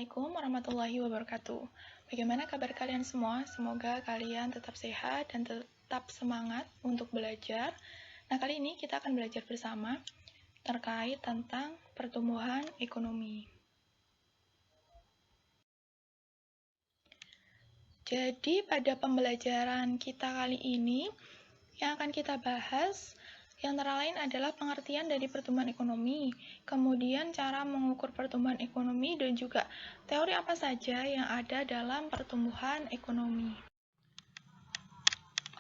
Assalamualaikum warahmatullahi wabarakatuh. Bagaimana kabar kalian semua? Semoga kalian tetap sehat dan tetap semangat untuk belajar. Nah, kali ini kita akan belajar bersama terkait tentang pertumbuhan ekonomi. Jadi, pada pembelajaran kita kali ini, yang akan kita bahas yang antara lain adalah pengertian dari pertumbuhan ekonomi, kemudian cara mengukur pertumbuhan ekonomi, dan juga teori apa saja yang ada dalam pertumbuhan ekonomi.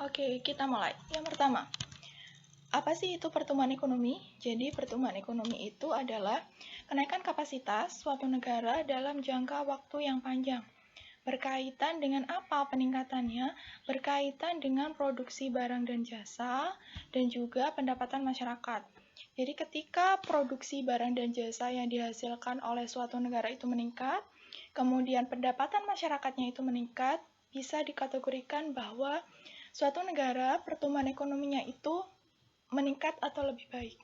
Oke, kita mulai. Yang pertama, apa sih itu pertumbuhan ekonomi? Jadi, pertumbuhan ekonomi itu adalah kenaikan kapasitas suatu negara dalam jangka waktu yang panjang. Berkaitan dengan apa peningkatannya? Berkaitan dengan produksi barang dan jasa, dan juga pendapatan masyarakat. Jadi ketika produksi barang dan jasa yang dihasilkan oleh suatu negara itu meningkat, kemudian pendapatan masyarakatnya itu meningkat, bisa dikategorikan bahwa suatu negara pertumbuhan ekonominya itu meningkat atau lebih baik.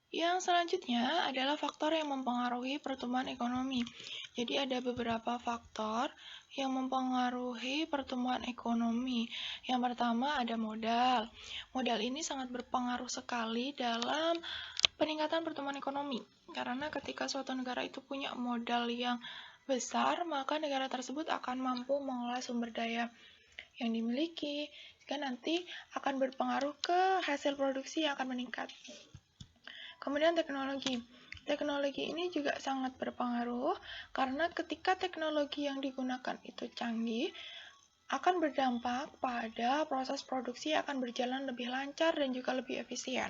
Yang selanjutnya adalah faktor yang mempengaruhi pertumbuhan ekonomi. Jadi ada beberapa faktor yang mempengaruhi pertumbuhan ekonomi. Yang pertama ada modal. Modal ini sangat berpengaruh sekali dalam peningkatan pertumbuhan ekonomi. Karena ketika suatu negara itu punya modal yang besar, maka negara tersebut akan mampu mengolah sumber daya yang dimiliki, sehingga nanti akan berpengaruh ke hasil produksi yang akan meningkat. Kemudian teknologi. Teknologi ini juga sangat berpengaruh karena ketika teknologi yang digunakan itu canggih, akan berdampak pada proses produksi akan berjalan lebih lancar dan juga lebih efisien.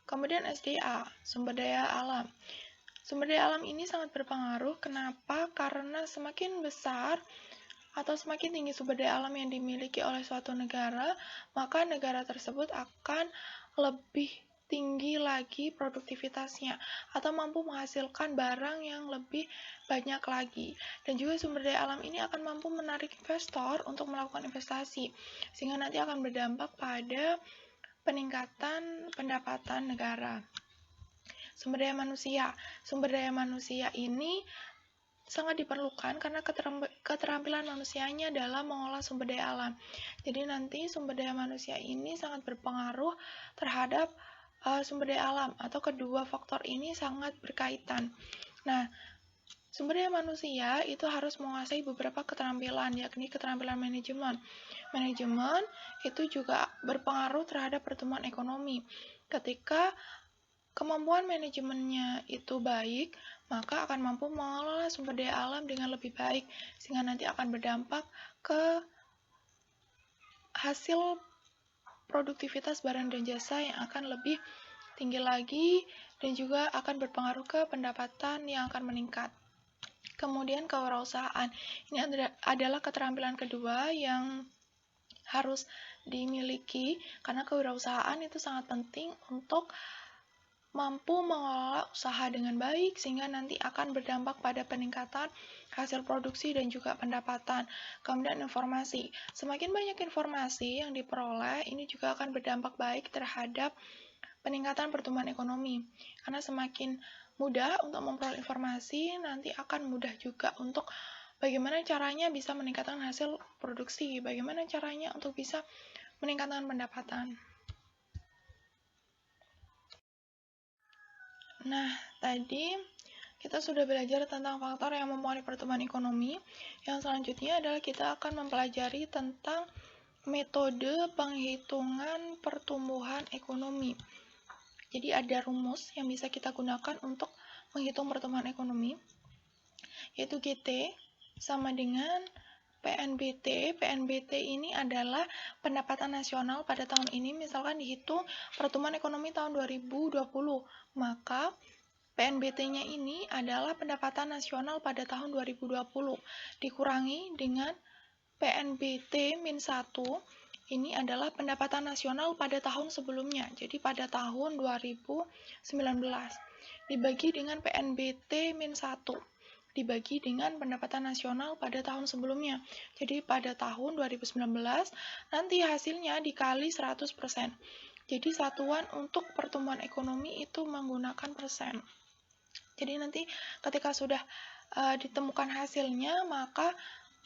Kemudian SDA, sumber daya alam. Sumber daya alam ini sangat berpengaruh. Kenapa? Karena semakin besar atau semakin tinggi sumber daya alam yang dimiliki oleh suatu negara, maka negara tersebut akan lebih tinggi lagi produktivitasnya atau mampu menghasilkan barang yang lebih banyak lagi. Dan juga sumber daya alam ini akan mampu menarik investor untuk melakukan investasi, sehingga nanti akan berdampak pada peningkatan pendapatan negara. Sumber daya manusia. Sumber daya manusia ini sangat diperlukan karena keterampilan manusianya dalam mengolah sumber daya alam. Jadi nanti sumber daya manusia ini sangat berpengaruh terhadap sumber daya alam, atau kedua faktor ini sangat berkaitan. Nah, sumber daya manusia itu harus menguasai beberapa keterampilan, yakni keterampilan manajemen. Manajemen itu juga berpengaruh terhadap pertumbuhan ekonomi. Ketika kemampuan manajemennya itu baik, maka akan mampu mengelola sumber daya alam dengan lebih baik, sehingga nanti akan berdampak ke hasil produktivitas barang dan jasa yang akan lebih tinggi lagi dan juga akan berpengaruh ke pendapatan yang akan meningkat. Kemudian kewirausahaan. Ini adalah keterampilan kedua yang harus dimiliki karena kewirausahaan itu sangat penting untuk mampu mengelola usaha dengan baik sehingga nanti akan berdampak pada peningkatan hasil produksi dan juga pendapatan. Kemudian informasi. Semakin banyak informasi yang diperoleh, ini juga akan berdampak baik terhadap peningkatan pertumbuhan ekonomi. Karena semakin mudah untuk memperoleh informasi, nanti akan mudah juga untuk bagaimana caranya bisa meningkatkan hasil produksi, bagaimana caranya untuk bisa meningkatkan pendapatan. Nah, tadi kita sudah belajar tentang faktor yang mempengaruhi pertumbuhan ekonomi. Yang selanjutnya adalah kita akan mempelajari tentang metode penghitungan pertumbuhan ekonomi. Jadi ada rumus yang bisa kita gunakan untuk menghitung pertumbuhan ekonomi, yaitu GT sama dengan PNBT. PNBT ini adalah pendapatan nasional pada tahun ini, misalkan dihitung pertumbuhan ekonomi tahun 2020, maka PNBT-nya ini adalah pendapatan nasional pada tahun 2020 dikurangi dengan PNBT min 1, ini adalah pendapatan nasional pada tahun sebelumnya, jadi pada tahun 2019, dibagi dengan PNBT min 1, dibagi dengan pendapatan nasional pada tahun sebelumnya. Jadi pada tahun 2019, nanti hasilnya dikali 100%. Jadi satuan untuk pertumbuhan ekonomi itu menggunakan persen. Jadi nanti ketika sudah ditemukan hasilnya, maka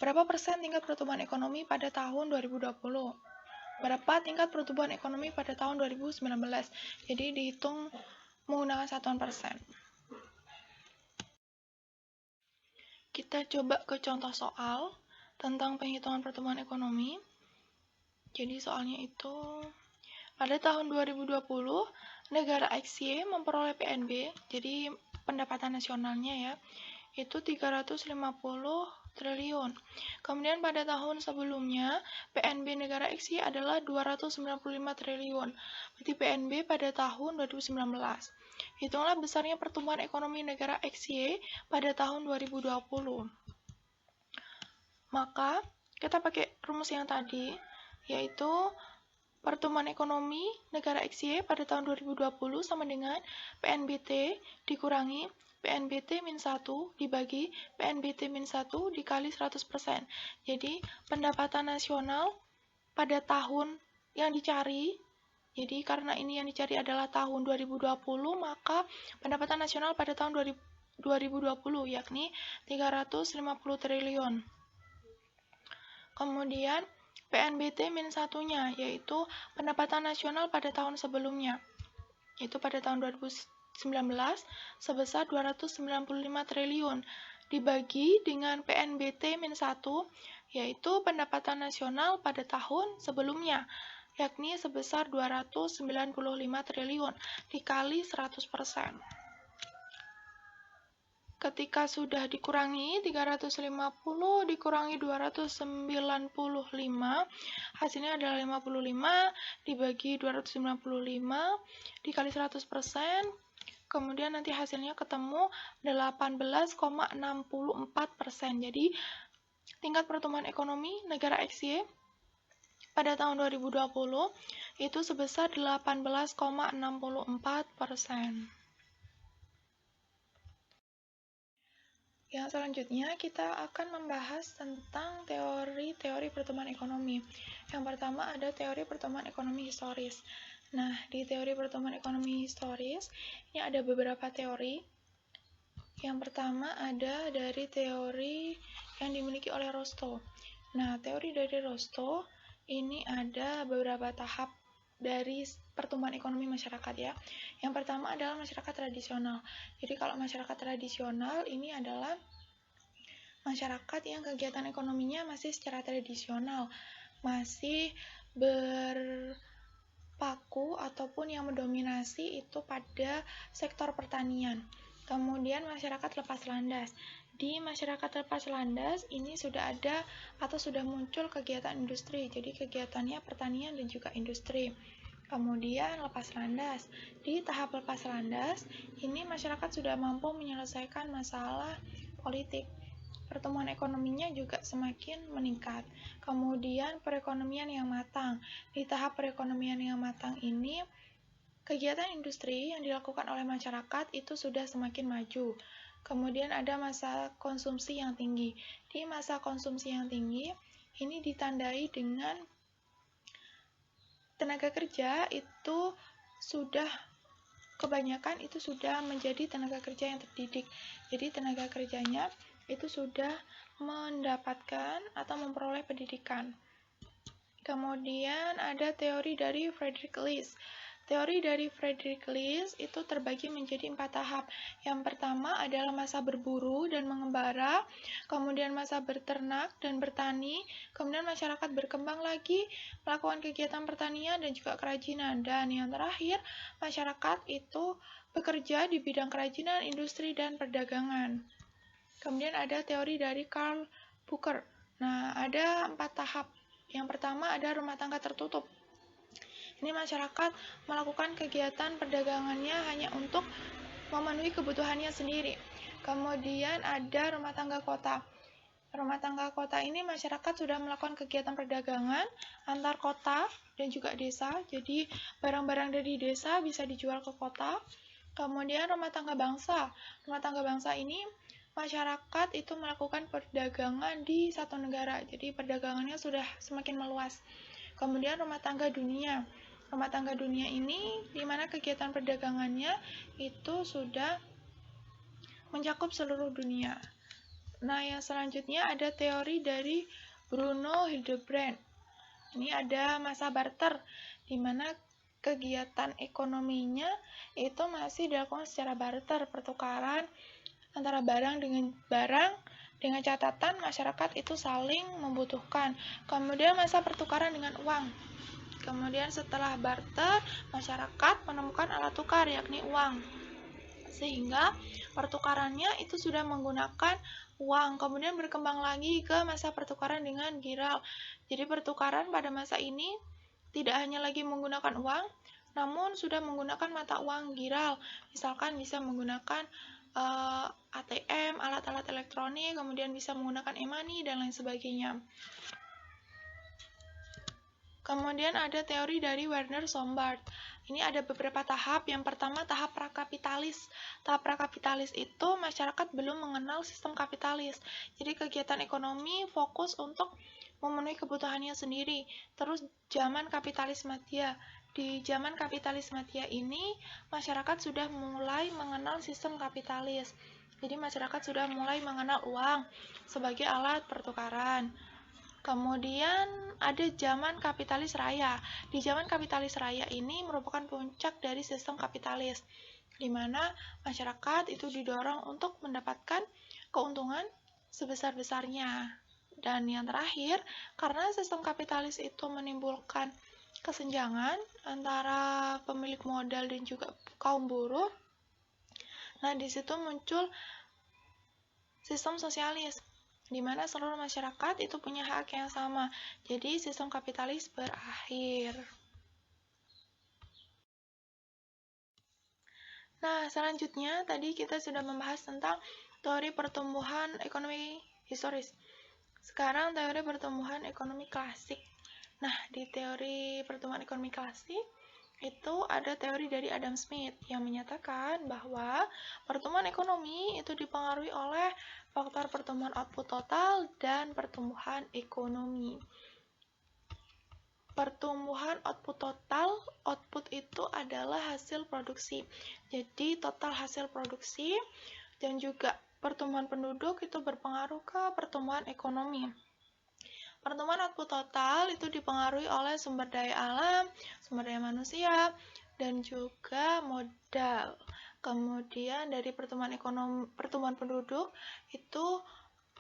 berapa persen tingkat pertumbuhan ekonomi pada tahun 2020? Berapa tingkat pertumbuhan ekonomi pada tahun 2019? Jadi dihitung menggunakan satuan persen. Kita coba ke contoh soal tentang penghitungan pertumbuhan ekonomi. Jadi soalnya itu pada tahun 2020 negara XY memperoleh PNB, jadi pendapatan nasionalnya ya, itu 350 triliun. Kemudian pada tahun sebelumnya PNB negara XY adalah 295 triliun. Berarti PNB pada tahun 2019. Hitunglah besarnya pertumbuhan ekonomi negara XY pada tahun 2020. Maka kita pakai rumus yang tadi, yaitu pertumbuhan ekonomi negara XY pada tahun 2020 sama dengan PNBT dikurangi PNBT min 1 dibagi PNBT min 1 dikali 100%. Jadi pendapatan nasional pada tahun yang dicari, jadi karena ini yang dicari adalah tahun 2020, maka pendapatan nasional pada tahun 2020 yakni 350 triliun. Kemudian PNBT min satunya, yaitu pendapatan nasional pada tahun sebelumnya, yaitu pada tahun 2019 sebesar 295 triliun, dibagi dengan PNBT min 1, yaitu pendapatan nasional pada tahun sebelumnya, yakni sebesar 295 triliun, dikali 100%. Ketika sudah dikurangi 350 dikurangi 295, hasilnya adalah 55 dibagi 295 dikali 100%, kemudian nanti hasilnya ketemu 18,64%. Jadi tingkat pertumbuhan ekonomi negara XY pada tahun 2020 itu sebesar 18,64%. Yang selanjutnya kita akan membahas tentang teori-teori pertumbuhan ekonomi. Yang pertama ada teori pertumbuhan ekonomi historis. Nah, di teori pertumbuhan ekonomi historis, ini ada beberapa teori. Yang pertama ada dari teori yang dimiliki oleh Rostow. Nah, teori dari Rostow ini ada beberapa tahap dari pertumbuhan ekonomi masyarakat ya. Yang pertama adalah masyarakat tradisional. Jadi kalau masyarakat tradisional ini adalah masyarakat yang kegiatan ekonominya masih secara tradisional, masih berpaku ataupun yang mendominasi itu pada sektor pertanian. Kemudian masyarakat lepas landas. Di masyarakat lepas landas ini sudah ada atau sudah muncul kegiatan industri, jadi kegiatannya pertanian dan juga industri. Kemudian lepas landas. Di tahap lepas landas, ini masyarakat sudah mampu menyelesaikan masalah politik. Pertumbuhan ekonominya juga semakin meningkat. Kemudian perekonomian yang matang. Di tahap perekonomian yang matang ini, kegiatan industri yang dilakukan oleh masyarakat itu sudah semakin maju. Kemudian ada masa konsumsi yang tinggi. Di masa konsumsi yang tinggi, ini ditandai dengan tenaga kerja itu sudah kebanyakan itu sudah menjadi tenaga kerja yang terdidik. Jadi tenaga kerjanya itu sudah mendapatkan atau memperoleh pendidikan. Kemudian ada teori dari Friedrich List. Teori dari Friedrich List itu terbagi menjadi 4 tahap. Yang pertama adalah masa berburu dan mengembara, kemudian masa berternak dan bertani, kemudian masyarakat berkembang lagi, melakukan kegiatan pertanian dan juga kerajinan, dan yang terakhir, masyarakat itu bekerja di bidang kerajinan, industri, dan perdagangan. Kemudian ada teori dari Karl Popper. Nah, ada 4 tahap. Yang pertama ada rumah tangga tertutup. Ini masyarakat melakukan kegiatan perdagangannya hanya untuk memenuhi kebutuhannya sendiri. Kemudian ada rumah tangga kota. Rumah tangga kota ini masyarakat sudah melakukan kegiatan perdagangan antar kota dan juga desa. Jadi barang-barang dari desa bisa dijual ke kota. Kemudian rumah tangga bangsa. Rumah tangga bangsa ini masyarakat itu melakukan perdagangan di satu negara. Jadi perdagangannya sudah semakin meluas. Kemudian rumah tangga dunia. rumah tangga dunia ini, di mana kegiatan perdagangannya itu sudah mencakup seluruh dunia. Nah, yang selanjutnya ada teori dari Bruno Hildebrand. Ini ada masa barter, di mana kegiatan ekonominya itu masih dilakukan secara barter, pertukaran antara barang dengan catatan masyarakat itu saling membutuhkan. Kemudian masa pertukaran dengan uang. Kemudian setelah barter, masyarakat menemukan alat tukar yakni uang. Sehingga pertukarannya itu sudah menggunakan uang. Kemudian berkembang lagi ke masa pertukaran dengan giral. Jadi pertukaran pada masa ini tidak hanya lagi menggunakan uang, namun sudah menggunakan mata uang giral. Misalkan bisa menggunakan ATM, alat-alat elektronik, kemudian bisa menggunakan e-money, dan lain sebagainya. Kemudian ada teori dari Werner Sombart. Ini ada beberapa tahap. Yang pertama, tahap prakapitalis. Tahap prakapitalis itu masyarakat belum mengenal sistem kapitalis. Jadi kegiatan ekonomi fokus untuk memenuhi kebutuhannya sendiri. Terus zaman kapitalis madya. Di zaman kapitalis madya ini, masyarakat sudah mulai mengenal sistem kapitalis. Jadi masyarakat sudah mulai mengenal uang sebagai alat pertukaran. Kemudian ada zaman kapitalis raya. Di zaman kapitalis raya ini merupakan puncak dari sistem kapitalis, di mana masyarakat itu didorong untuk mendapatkan keuntungan sebesar-besarnya. Dan yang terakhir, karena sistem kapitalis itu menimbulkan kesenjangan antara pemilik modal dan juga kaum buruh, nah di situ muncul sistem sosialis, di mana seluruh masyarakat itu punya hak yang sama. Jadi sistem kapitalis berakhir. Nah, selanjutnya tadi kita sudah membahas tentang teori pertumbuhan ekonomi historis. Sekarang teori pertumbuhan ekonomi klasik. Nah, di teori pertumbuhan ekonomi klasik itu ada teori dari Adam Smith yang menyatakan bahwa pertumbuhan ekonomi itu dipengaruhi oleh faktor pertumbuhan output total dan pertumbuhan ekonomi. Pertumbuhan output total, output itu adalah hasil produksi. Jadi total hasil produksi dan juga pertumbuhan penduduk itu berpengaruh ke pertumbuhan ekonomi. Pertumbuhan output total itu dipengaruhi oleh sumber daya alam, sumber daya manusia, dan juga modal. Kemudian dari pertumbuhan penduduk itu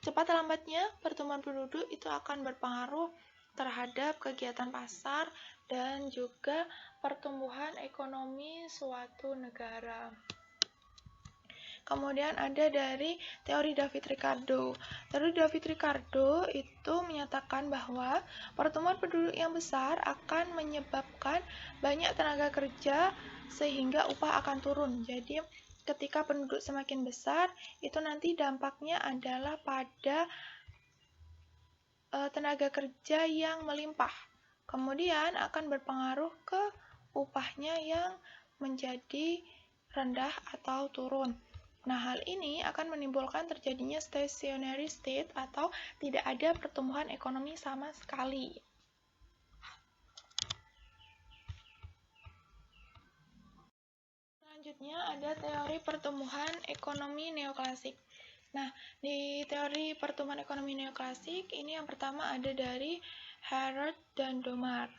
cepat lambatnya pertumbuhan penduduk itu akan berpengaruh terhadap kegiatan pasar dan juga pertumbuhan ekonomi suatu negara. Kemudian ada dari teori David Ricardo. Teori David Ricardo itu menyatakan bahwa pertumbuhan penduduk yang besar akan menyebabkan banyak tenaga kerja sehingga upah akan turun. Jadi ketika penduduk semakin besar, itu nanti dampaknya adalah pada tenaga kerja yang melimpah. Kemudian akan berpengaruh ke upahnya yang menjadi rendah atau turun. Nah, hal ini akan menimbulkan terjadinya stationary state atau tidak ada pertumbuhan ekonomi sama sekali. Selanjutnya ada teori pertumbuhan ekonomi neoklasik. Nah, di teori pertumbuhan ekonomi neoklasik, ini yang pertama ada dari Harrod dan Domar,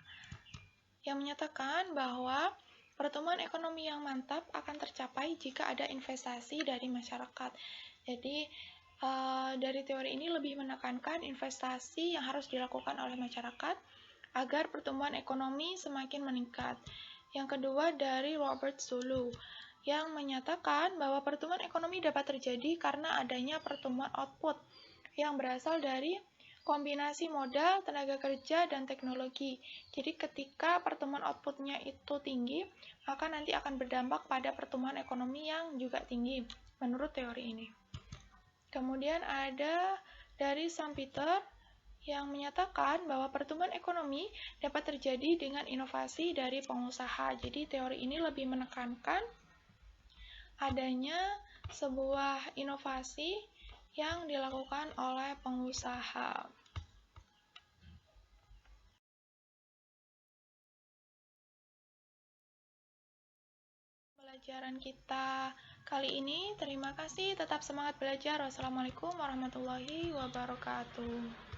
yang menyatakan bahwa pertumbuhan ekonomi yang mantap akan tercapai jika ada investasi dari masyarakat. Jadi, dari teori ini lebih menekankan investasi yang harus dilakukan oleh masyarakat agar pertumbuhan ekonomi semakin meningkat. Yang kedua dari Robert Solow, yang menyatakan bahwa pertumbuhan ekonomi dapat terjadi karena adanya pertumbuhan output yang berasal dari kombinasi modal, tenaga kerja, dan teknologi. Jadi ketika pertumbuhan outputnya itu tinggi, maka nanti akan berdampak pada pertumbuhan ekonomi yang juga tinggi, menurut teori ini. Kemudian ada dari Sam Peter yang menyatakan bahwa pertumbuhan ekonomi dapat terjadi dengan inovasi dari pengusaha. Jadi teori ini lebih menekankan adanya sebuah inovasi yang dilakukan oleh pengusaha. pelajaran kita kali ini. Terima kasih, tetap semangat belajar. Wassalamualaikum warahmatullahi wabarakatuh.